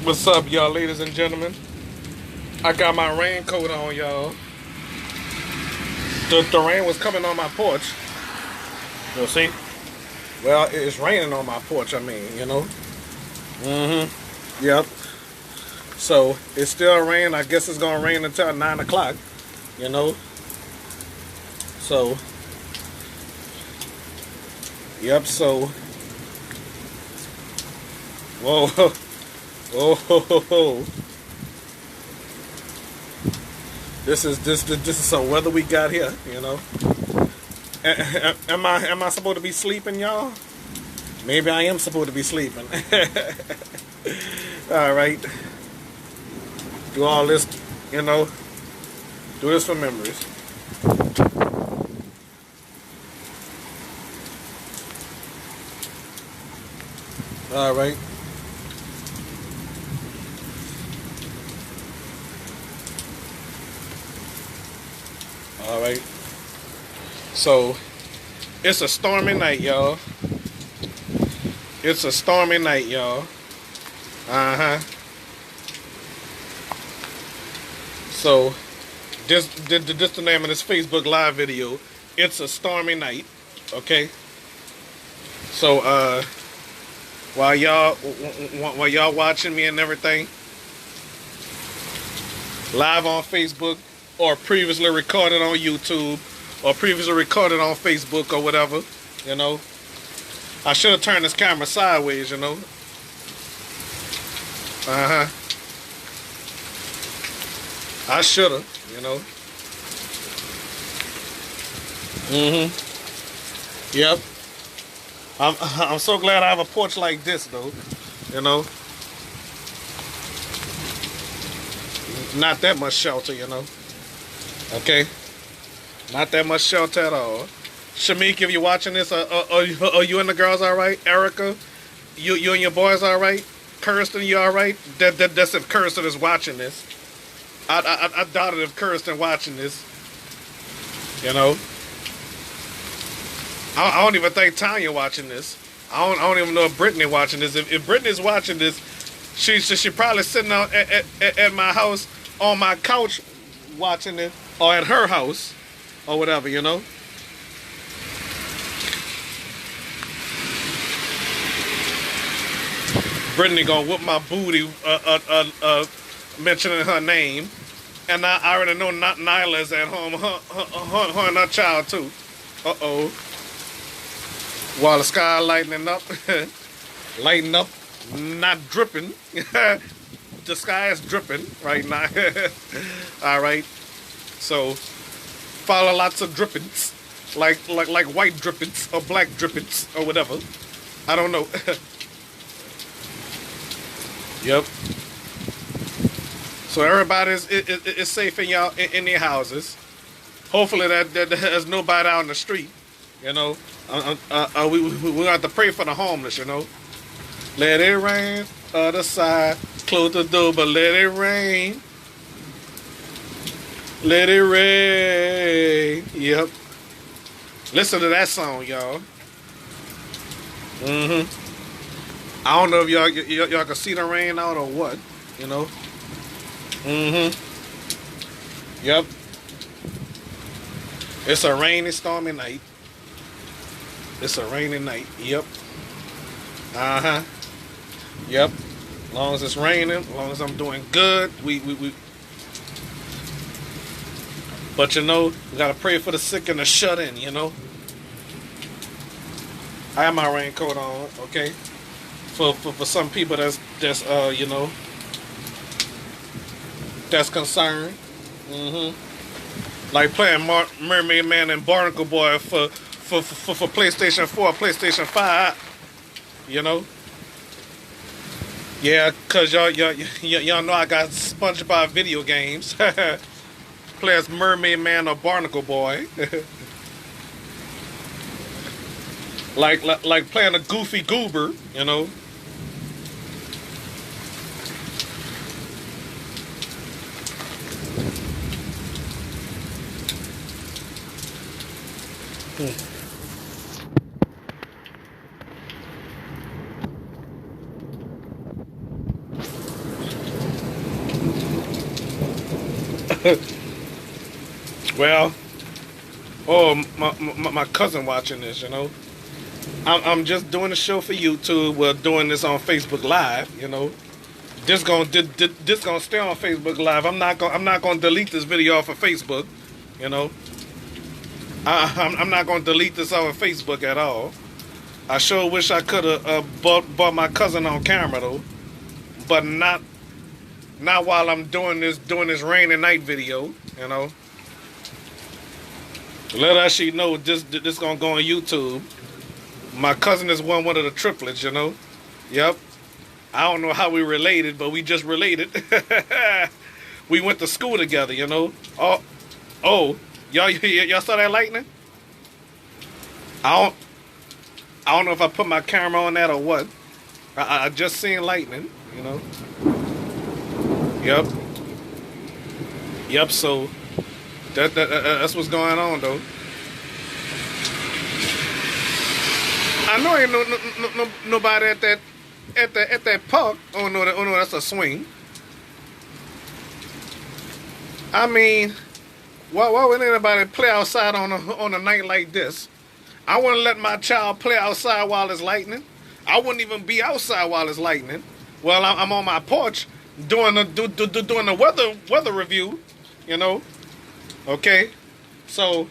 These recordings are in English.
What's up, y'all, ladies and gentlemen? I got my raincoat on, y'all. The rain was coming on my porch. You'll see? Well, it's raining on my porch, I mean, you know? Yep. So, it's still raining. I guess it's going to rain until 9 o'clock, you know? So, yep, so. Whoa. Whoa. This is some weather we got here, you know. Am I supposed to be sleeping, y'all? Maybe I am supposed to be sleeping. All right. Do all this, you know. Do this for memories. All right. All right. So, it's a stormy night, y'all. It's a stormy night, y'all. Uh-huh. So, this the name of this Facebook Live video. It's a stormy night. Okay? So, while y'all watching me and everything, live on Facebook, or previously recorded on YouTube, or previously recorded on Facebook or whatever, you know. I should have turned this camera sideways, you know. Uh-huh. I should have, you know. Yep. I'm so glad I have a porch like this, though, you know. Not that much shelter, you know. Okay, not that much shelter at all. Shamik, if you're watching this, are you and the girls all right? Erica, you and your boys all right? Kirsten, you all right? That's if Kirsten is watching this. I doubt it if Kirsten watching this. You know, I don't even think Tanya watching this. I don't even know if Brittany watching this. If Brittany's watching this, she probably sitting out at my house on my couch watching it. Or at her house, or whatever, you know. Brittany gonna whoop my booty, mentioning her name, and I already know not Nyla's at home. Her and her child too. While the sky lightening up, lighting up, not dripping. The sky is dripping right now. All right. So, follow lots of drippings, like white drippings or black drippings or whatever. I don't know. Yep. So everybody is safe in y'all in their houses. Hopefully that there's nobody out on the street. You know, we have to pray for the homeless. You know, let it rain. Other side, close the door, but let it rain. Let it rain. Yep. Listen to that song, y'all. I don't know if y'all can see the rain out or what, you know. Yep. It's a rainy, stormy night. It's a rainy night. Yep. Yep. As long as it's raining, as long as I'm doing good, we But you know, we gotta pray for the sick and the shut in, you know. I have my raincoat on, okay? For some people that's you know, that's concerned. Like playing Mermaid Man and Barnacle Boy for PlayStation 4, PlayStation 5, you know. Yeah, cause y'all know I got SpongeBob video games. Play as Mermaid Man or Barnacle Boy. like playing a Goofy Goober, you know. Well, oh, my cousin watching this, you know. I'm just doing a show for YouTube. We're doing this on Facebook Live, you know. This gonna stay on Facebook Live. I'm not gonna delete this video off of Facebook, you know. I'm not gonna delete this off of Facebook at all. I sure wish I could have bought my cousin on camera though, but not while I'm doing this rain and night video, you know. Let Ashley know this gonna go on YouTube. My cousin is one of the triplets, you know. Yep. I don't know how we related, but we just related. We went to school together, you know. Oh, y'all saw that lightning? I don't know if I put my camera on that or what. I just seen lightning, you know. Yep. So that's what's going on, though. I know ain't nobody at that park. Oh no, that's a swing. I mean, why would anybody play outside on a night like this? I wouldn't let my child play outside while it's lightning. I wouldn't even be outside while it's lightning. Well, I'm on my porch doing the weather review, you know. Okay, so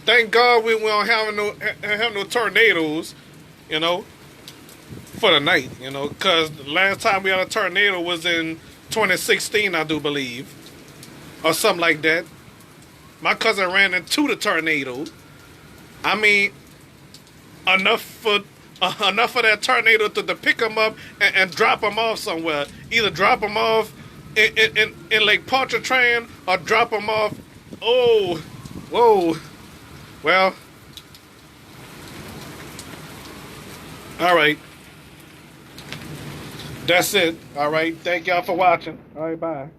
thank God we don't have no tornadoes, you know, for the night, you know, because the last time we had a tornado was in 2016, I do believe, or something like that. My cousin ran into the tornado. I mean, enough for that tornado to pick him up and drop him off somewhere. Either drop him off in Lake Pontchartrain or drop him off. Oh, whoa. Well, all right. That's it. All right. Thank y'all for watching. All right, bye.